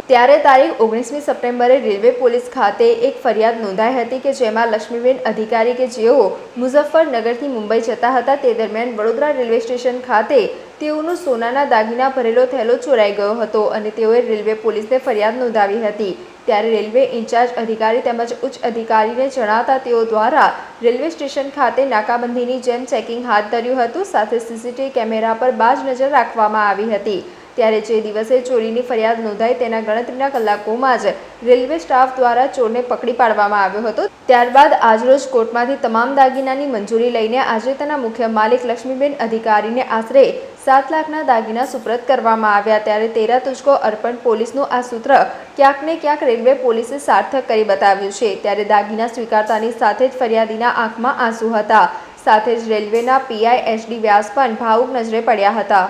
ત્યારે તારીખ 19મી સપ્ટેમ્બરે રેલવે પોલીસ ખાતે એક ફરિયાદ નોંધાઈ હતી કે જેમાં લક્ષ્મીબેન અધિકારી કે જેઓ મુઝફ્ફરનગરથી મુંબઈ જતા હતા તે દરમિયાન વડોદરા રેલવે સ્ટેશન ખાતે તેઓનો સોનાના દાગીના ભરેલો થેલો ચોરાઈ ગયો હતો અને તેઓએ રેલવે પોલીસને ફરિયાદ નોંધાવી હતી. ત્યારે રેલવે ઇન્ચાર્જ અધિકારી તેમજ ઉચ્ચ અધિકારીને જણાતા તેઓ દ્વારા રેલવે સ્ટેશન ખાતે નાકાબંધીની જેમ ચેકિંગ હાથ ધર્યું હતું, સાથે સીસીટીવી કેમેરા પર બાજ નજર રાખવામાં આવી હતી. ત્યારે જે દિવસે ચોરીની ફરિયાદ નોંધાઈ તેના ગણતરીના કલાકોમાં જ રેલવે સ્ટાફ દ્વારા ચોરને પકડી પાડવામાં આવ્યો હતો. ત્યારબાદ આજરોજ કોર્ટમાંથી તમામ દાગીનાની મંજૂરી લઈને આજે તેના મુખ્ય માલિક લક્ષ્મીબેન અધિકારીને આશરે 7 લાખના દાગીના સુપ્રત કરવામાં આવ્યા. ત્યારે તેરા તુજકો અર્પણ પોલીસનું આ સૂત્ર ક્યાંક ને ક્યાંક રેલવે પોલીસે સાર્થક કરી બતાવ્યું છે. ત્યારે દાગીના સ્વીકારતાની સાથે જ ફરિયાદીના આંખમાં આંસુ હતા. સાથે જ રેલવેના પીઆઈ એચ.ડી. व्यास પણ ભાવુક નજરે પડ્યા હતા.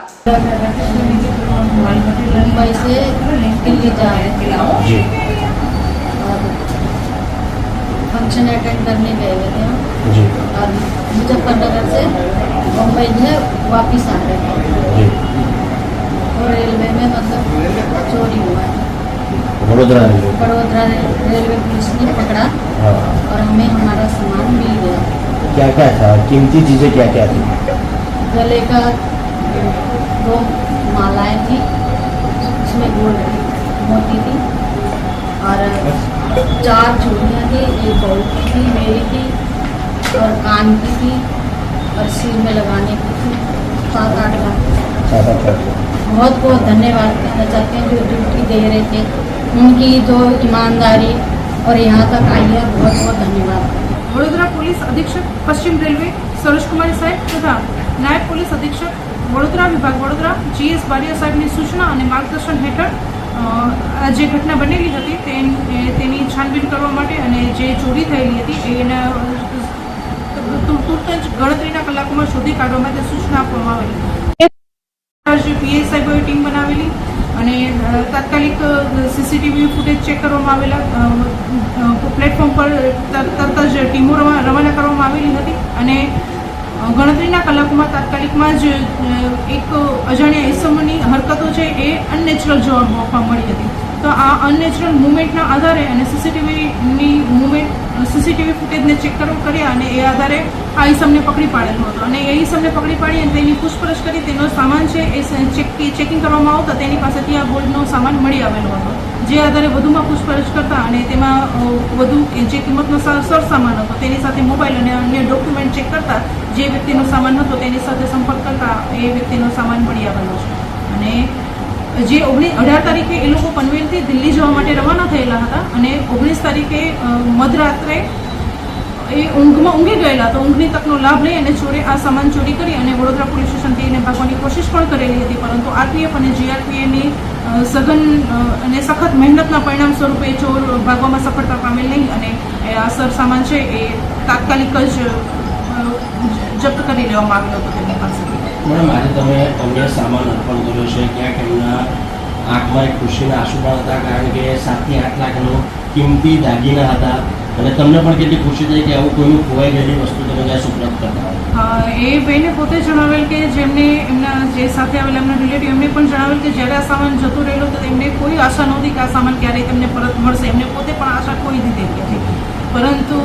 मुंबई से दिल्ली जा रहे थे और फंक्शन अटेंड करने गए हुए थे हम और मुजफ्फरनगर से मुंबई में वापस आ रहे थे और रेलवे में मतलब चोरी हुआ है. वडोदरा रेलवे पुलिस ने पकड़ा और हमें हमारा सामान मिल गया. क्या क्या था? कीमती चीज़ें क्या क्या थी? गले का 2 मालाएं थी, उसमें गोल्ड मोती थी और 4 चूड़ियाँ थी, एक बहू की थी, मेरी थी और कान की थी और सिर में लगाने की थी. 7-8 लाख. बहुत बहुत धन्यवाद कहना चाहते हैं जो ड्यूटी दे रहे थे, उनकी जो ईमानदारी और यहाँ तक आई है, बहुत बहुत धन्यवाद. वडोदरा पुलिस अधीक्षक पश्चिम रेलवे सरोज कुमार साहेब तथा नायब पोलीस अधीक्षक वडोदरा विभाग वडोदरा GS બારિયા સાહેબની સૂચના અને માર્ગદર્શન હેઠળ આ જે ઘટના બનેલી હતી તેની છાનબીન કરવા માટે અને જે ચોરી થયેલી હતી એના તુરત જ ગણતરીના કલાકોમાં શોધી કાઢવા માટે સૂચના આપવામાં આવેલી. પીઆઈ સાહેબોએ ટીમ બનાવેલી અને તાત્કાલિક સીસીટીવી ફૂટેજ ચેક કરવામાં આવેલા, પ્લેટફોર્મ પર તરત જ ટીમો રવાના કરવામાં આવેલી હતી અને ગણતરીના કલાકોમાં તાત્કાલિકમાં જ એક અજાણ્યા ઇસમોની હરકતો છે એ અનનેચરલ જોવા મળી હતી. તો આ અનનેચરલ મુવમેન્ટના આધારે અને સીસીટીવી ફૂટેજને ચેક કર્યા અને એ આધારે આ ઇસમને પકડી પાડેલો હતો અને એ ઇસમને પકડી પાડી અને તેની પૂછપરછ કરી તેનો સામાન છે એ ચેકિંગ કરવામાં આવતા તેની પાસેથી આ ગોલ્ડનો સામાન મળી આવેલો હતો. જે આધારે વધુમાં પૂછપરછ કરતા અને તેમાં વધુ જે કિંમતનો સરસામાન હતો તેની સાથે મોબાઈલ અને અન્ય ડોક્યુમેન્ટ ચેક કરતા જે વ્યક્તિનો સામાન હતો તેની સાથે સંપર્ક કરતા એ વ્યક્તિનો સામાન મળી આવેલો છે. અને જે 18 તારીખે એ લોકો પનવેલથી દિલ્હી જવા માટે રવાના થયેલા હતા અને 19 તારીખે મધરાત્રે એ ઊંઘી ગયેલા તો ઊંઘની તકનો લાભ લઈ અને ચોરે આ સામાન ચોરી કરી અને વડોદરા પોલીસ સ્ટેશનથી એને ભાગવાની કોશિશ પણ કરેલી હતી, પરંતુ આરપીએફ અને જીઆરપીએની સઘન અને સખત મહેનતના પરિણામ સ્વરૂપે ચોર ભાગવામાં સફળતા પામેલ નહીં અને આ સરસામાન છે એ તાત્કાલિક જ જપ્ત કરી લેવામાં આવ્યો હતો તેમની પાસેથી. મેડમ આજે તમે અમને સામાન અર્પણ કર્યો છે, ક્યાંક એમના આંખમાં એક ખુશીના આંસુ પણ હતા, કારણ કે 7 થી 8 લાખનો કિંમતી દાગીના હતા અને તમને પણ કેટલી ખુશી થઈ કે આવું કોઈનું ખોવાઈ ગયેલી વસ્તુ તમે ત્યાં સુપ્રત કરતા. એ બેને પોતે જણાવેલ કે જેમને એમના જે સાથે આવેલા એમના રિલેટિવ એમને પણ જણાવેલ કે જ્યારે આ સામાન જતો રહેલો તો એમને કોઈ આશા નહોતી કે આ સામાન ક્યારેય તેમને પરત મળશે. એમને પોતે પણ આશા ખોઈ દીધી હતી, પરંતુ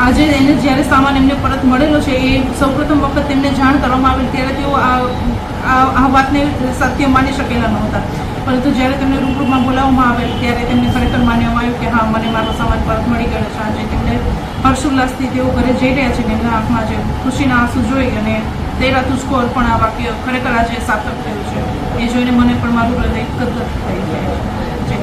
આજે એને જ્યારે સામાન એમને પરત મળેલો છે એ સૌપ્રથમ વખત તેમને જાણ કરવામાં આવેલ ત્યારે તેઓ આ વાતને સત્ય માની શકેલા નહોતા, પરંતુ જ્યારે તેમને રૂબરૂમાં બોલાવવામાં આવેલ ત્યારે તેમને ખરેખર માનવામાં આવ્યું કે હા, મને મારો સામાન પરત મળી ગયો છે. આજે તેમને હર્ષોલ્લાસથી તેઓ ઘરે જઈ રહ્યા છે. એમના આંખમાં જે ખુશીના આંસુ જોઈ અને તેરા તુસ્કો અર્પણ આ વાક્ય ખરેખર આજે સાર્થક થયું છે. એ જોઈને મને પણ મારું હૃદય ગદગદ થઈ જાય છે.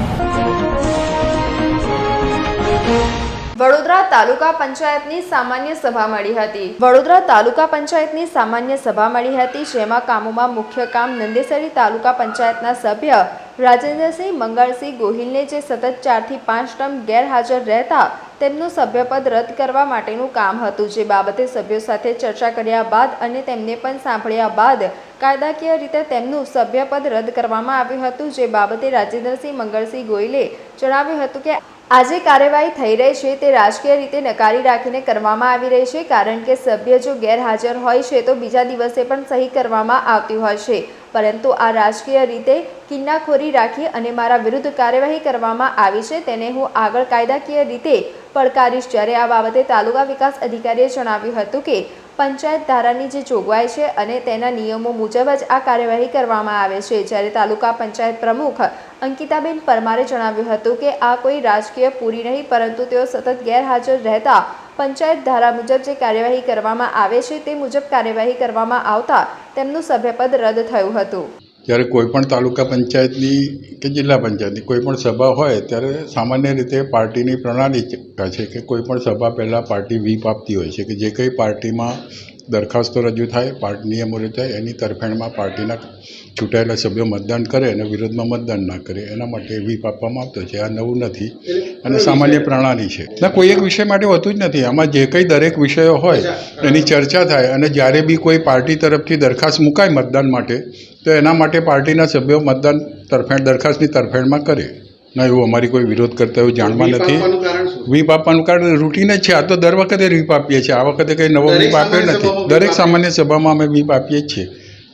વડોદરા તાલુકા પંચાયતની સામાન્ય સભા મળી હતી. વડોદરા તાલુકા પંચાયતની સામાન્ય સભા મળી હતી, જેમાં કામોમાં મુખ્ય કામ નંદેસરી તાલુકા પંચાયતના સભ્ય રાજેન્દ્રસિંહ મંગળસિંહ ગોહિલને જે સતત 4 થી 5 ટર્મ ગેરહાજર રહેતા તેમનું સભ્યપદ રદ કરવા માટેનું કામ હતું. જે બાબતે સભ્યો સાથે ચર્ચા કર્યા બાદ અને તેમને પણ સાંભળ્યા બાદ કાયદાકીય રીતે તેમનું સભ્યપદ રદ કરવામાં આવ્યું હતું. જે બાબતે રાજેન્દ્રસિંહ મંગળસિંહ ગોહિલે જણાવ્યું હતું કે આજે કાર્યવાહી થઈ રહી છે તે રાજકીય રીતે નકારી રાખીને કરવામાં આવી રહી છે, કારણ કે સભ્ય જો ગેરહાજર હોય છે તો બીજા દિવસે પણ સહી કરવામાં આવતી હોય છે, પરંતુ આ રાજકીય રીતે કિન્નાખોરી રાખી અને મારા વિરુદ્ધ કાર્યવાહી કરવામાં આવી છે, તેને હું આગળ કાયદાકીય રીતે પડકારીશ. જ્યારે આ બાબતે તાલુકા વિકાસ અધિકારીએ જણાવ્યું હતું કે પંચાયત ધારાની જે જોગવાઈ છે અને તેના નિયમો મુજબ જ આ કાર્યવાહી કરવામાં આવે છે. જ્યારે તાલુકા પંચાયત પ્રમુખ અંકિતાબેન પરમારે જણાવ્યું હતું કે આ કોઈ રાજકીય પૂરી નહીં, પરંતુ તેઓ સતત ગેરહાજર રહેતા પંચાયત ધારા મુજબ જે કાર્યવાહી કરવામાં આવે છે તે મુજબ કાર્યવાહી કરવામાં આવતા તેમનું સભ્યપદ રદ થયું હતું. જ્યારે કોઈપણ તાલુકા પંચાયતની કે જિલ્લા પંચાયતની કોઈપણ સભા હોય ત્યારે સામાન્ય રીતે પાર્ટીની પ્રણાલી છે કે કોઈપણ સભા પહેલાં પાર્ટી વ્હીપ આપતી હોય છે કે જે કંઈ પાર્ટીમાં દરખાસ્તો રજૂ થાય, પાર્ટી નિયમો રજૂ થાય, એની તરફેણમાં પાર્ટીના ચૂંટાયેલા સભ્યો મતદાન કરે અને વિરોધમાં મતદાન ના કરે, એના માટે વ્હીપ આપવામાં આવતો છે. આ નવું નથી અને સામાન્ય પ્રણાલી છે. ના, કોઈ એક વિષય માટે હોતું જ નથી. આમાં જે કંઈ દરેક વિષયો હોય એની ચર્ચા થાય અને જ્યારે બી કોઈ પાર્ટી તરફથી દરખાસ્ત મુકાય મતદાન માટે તો એના માટે પાર્ટીના સભ્યો મતદાન દરખાસ્તની તરફેણમાં કરે. ના, એવું અમારી કોઈ વિરોધ કરતા એવું જાણવા નથી. વ્હીપ આપવાનું કારણ રૂટીન જ છે. આ તો દર વખતે વ્હીપ આપીએ છીએ, આ વખતે કંઈ નવો વ્હીપ આપ્યો નથી. દરેક સામાન્ય સભામાં અમે વ્હીપ આપીએ જ છીએ,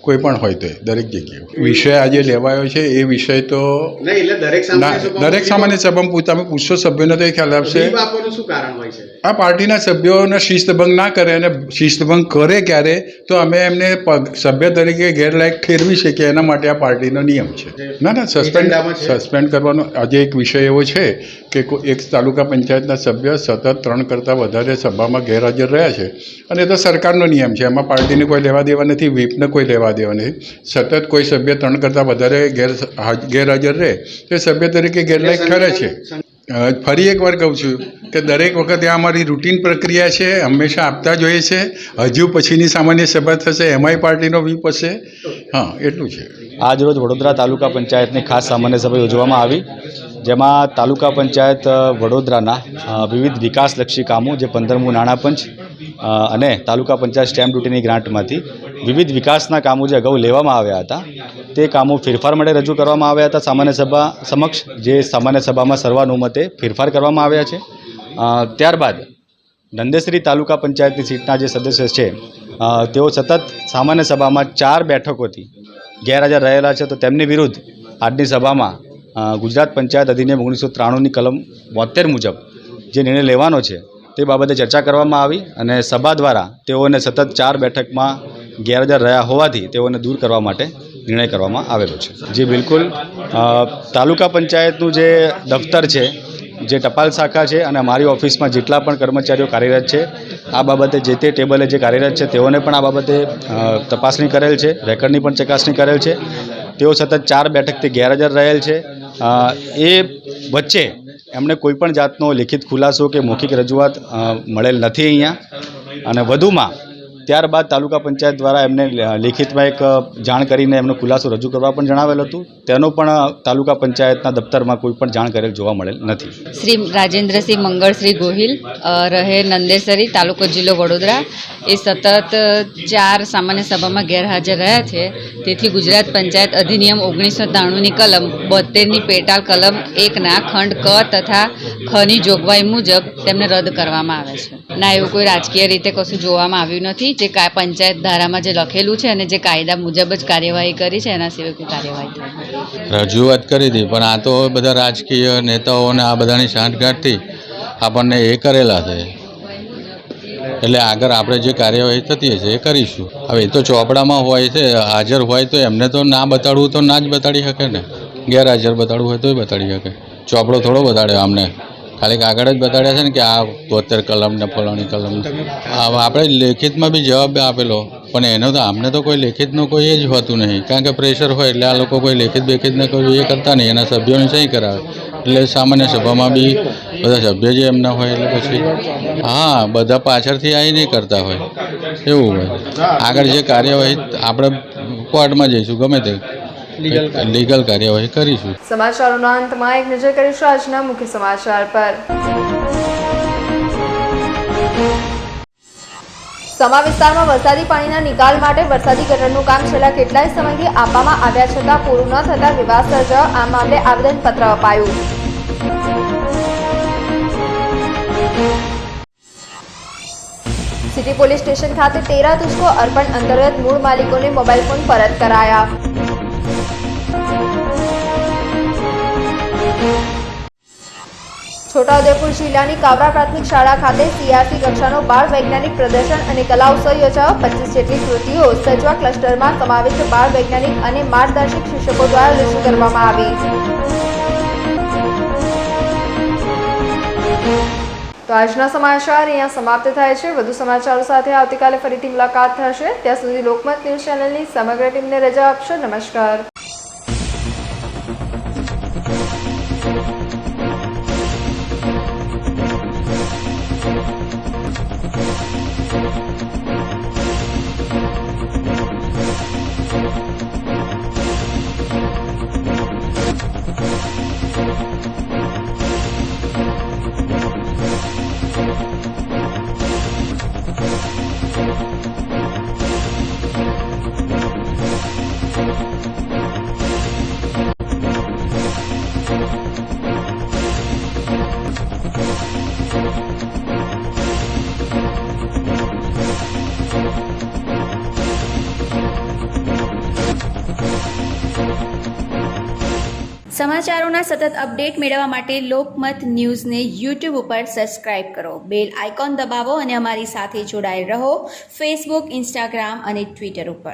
કોઈ પણ હોય તો દરેક જગ્યાએ. વિષય આજે લેવાયો છે એ વિષય તો દરેક સામાન્ય સભામાં તમે પૂછશો સભ્યોને તો એ ખ્યાલ આપશે. આ પાર્ટીના સભ્યોને શિસ્તભંગ ના કરે, અને શિસ્તભંગ કરે ક્યારે તો અમે એમને સભ્ય તરીકે ગેરલાયક ઠેરવી શકીએ, એના માટે આ પાર્ટીનો નિયમ છે. ના, સસ્પેન્ડ કરવાનો આજે એક વિષય એવો છે કે એક તાલુકા પંચાયતના સભ્ય સતત 3 કરતાં વધારે સભામાં ગેરહાજર રહ્યા છે અને એ તો સરકારનો નિયમ છે, એમાં પાર્ટીને કોઈ લેવા દેવા નથી, વ્હીપને કોઈ લેવા દેવા નથી. સતત કોઈ સભ્ય 3 કરતાં વધારે ગેરહાજર રહે તો સભ્ય તરીકે ગેરલાયક ઠરે છે. ફરી એકવાર કહું છું કે દરેક વખતે આ અમારી રૂટીન પ્રક્રિયા છે, હંમેશા આપતા જ હોઈએ છે. હજુ પછીની સામાન્ય સભા થશે એમાંય પાર્ટીનો વ્હીપ હશે. હા, એટલું છે. આજરોજ વડોદરા તાલુકા પંચાયતની ખાસ સામાન્ય સભા યોજવામાં આવી, જેમાં તાલુકા પંચાયત વડોદરાના વિવિધ વિકાસલક્ષી કામો, જે 15મું નાણાપંચ અને તાલુકા પંચાયત સ્ટેમ્પ ડ્યુટીની ગ્રાન્ટમાંથી વિવિધ વિકાસના કામો જે અગાઉ લેવામાં આવ્યા હતા તે કામો ફેરફાર માટે રજૂ કરવામાં આવ્યા હતા સામાન્ય સભા સમક્ષ, જે સામાન્ય સભામાં સર્વાનુમતે ફેરફાર કરવામાં આવ્યા છે. ત્યારબાદ નંદેસરી તાલુકા પંચાયતની સીટના જે સદસ્ય છે તેઓ સતત સામાન્ય સભામાં 4 બેઠકોથી ગેરહાજર રહેલા છે, તો તેમની વિરુદ્ધ આજની સભામાં ગુજરાત પંચાયત અધિનિયમ 1993ની કલમ 72 મુજબ જે નિર્ણય લેવાનો છે તે બાબતે ચર્ચા કરવામાં આવી અને સભા દ્વારા તેઓને સતત 4 બેઠકમાં ગેરહાજર રહ્યા હોવાથી તેઓને દૂર કરવા માટે નિર્ણય કરવામાં આવેલો છે. જે બિલકુલ તાલુકા પંચાયતનું જે દફતર છે, જે ટપાલ શાખા છે અને અમારી ઓફિસમાં જેટલા પણ કર્મચારીઓ કાર્યરત છે આ બાબતે જે તે ટેબલે જે કાર્યરત છે તેઓને પણ આ બાબતે તપાસણી કરેલ છે, રેકર્ડની પણ ચકાસણી કરેલ છે. તેઓ સતત 4 બેઠકથી ગેરહાજર રહેલ છે. એ વચ્ચે એમણે કોઈપણ જાતનો લેખિત ખુલાસો કે મૌખિક રજૂઆત મળેલ નથી અહીંયા. અને વધુમાં ત્યારબાદ તાલુકા પંચાયત દ્વારા એમને લેખિતમાં એક જાણ કરીને એમનો ખુલાસો રજૂ કરવા પણ જણાવેલ હતું. તેનો પણ તાલુકા પંચાયતના દફતરમાં કોઈ પણ જાણ કરેલ જોવા મળેલ નથી. શ્રી રાજેન્દ્રસિંહ મંગળશ્રી ગોહિલ રહે નંદેસરી, તાલુકો જિલ્લો વડોદરા, એ સતત 4 સામાન્ય સભામાં ગેરહાજર રહ્યા છે. તેથી ગુજરાત પંચાયત અધિનિયમ 1993ની કલમ 72ની પેટાળ કલમ 1ના ખંડ ક તથા ખની જોગવાઈ મુજબ તેમને રદ કરવામાં આવે છે. ના, એવું કોઈ રાજકીય રીતે કશું જોવામાં આવ્યું નથી. જે પંચાયત ધારામાં જે લખેલું છે અને જે કાયદા મુજબ જ કાર્યવાહી કરી છે, એના સિવાય કોઈ કાર્યવાહી થઈ. રજૂઆત કરી હતી, પણ આ તો બધા રાજકીય નેતાઓને આ બધાની સાંઠગાંઠથી આપણને એ કરેલા છે. એટલે આગળ આપણે જે કાર્યવાહી થતી હશે એ કરીશું. હવે એ તો ચોપડામાં હોય છે, હાજર હોય તો એમને તો ના બતાડવું તો ના જ બતાડી શકે ને. ગેરહાજર બતાડવું હોય તોય બતાડી શકે. ચોપડો થોડો બતાડ્યો અમને, ખાલી કાગળ જ બતાડ્યા છે ને કે આ 72 કલમ ને ફલાણી કલમ. આપણે લેખિતમાં બી જવાબ આપેલો, પણ એનો તો અમને તો કોઈ લેખિતનું કોઈ એ જ હોતું નહીં, કારણ કે પ્રેશર હોય એટલે આ લોકો કોઈ લેખિત બેખિતને કોઈ એ કરતા નહીં. એના સભ્યોને સહી કરાવે એટલે સામાન્ય સભામાં બી બધા સભ્ય જે એમના હોય એટલે પછી હા બધા પાછળથી આવી નહીં કરતા હોય એવું હોય. આગળ જે કાર્યવાહી આપણે કોર્ટમાં જઈશું, ગમે તે લીગલ કાર્યવાહી કરીશું. સમાચારોના અંતમાં એક નજર કરીશું આજના મુખ્ય સમાચાર પર. સમા વિસ્તારમાં વરસાદી પાણીના નિકાલ માટે વરસાદી ગટરનું કામ છેલ્લા કેટલાય સમયથી આપવામાં આવ્યા છતાં પૂરું ન થતા વિવાદ સર્જાયો. આ મામલે આવેદનપત્ર અપાયું. સિટી પોલીસ સ્ટેશન ખાતે 13 તુસ્કો અર્પણ અંતર્ગત મૂળ માલિકોને મોબાઈલ ફોન પરત કરાયા. છોટાઉદેપુર જિલ્લાની કાવરા પ્રાથમિક શાળા ખાતે CRC કક્ષાનો બાળ વૈજ્ઞાનિક પ્રદર્શન અને કલા ઉત્સવ યોજાયો. 25 જેટલી કૃતિઓ સજવા ક્લસ્ટરમાં સમાવિષ્ટ બાળ વૈજ્ઞાનિક અને માર્ગદર્શક શિક્ષકો દ્વારા રજૂ કરવામાં આવી. તો આજના સમાચાર અહીંયા સમાપ્ત થાય છે. વધુ સમાચારો સાથે આવતીકાલે ફરીથી મુલાકાત થશે. ત્યાં સુધી લોકમત ન્યૂઝ ચેનલની સમગ્ર ટીમને રજા આપશો. નમસ્કાર. સમાચારોના સતત અપડેટ મેળવવા માટે લોકમત ન્યૂઝને YouTube ઉપર સબસ્ક્રાઇબ કરો, બેલ આઇકોન દબાવો અને અમારી સાથે જોડાયેલ રહો ફેસબુક, ઇન્સ્ટાગ્રામ અને ટ્વિટર ઉપર.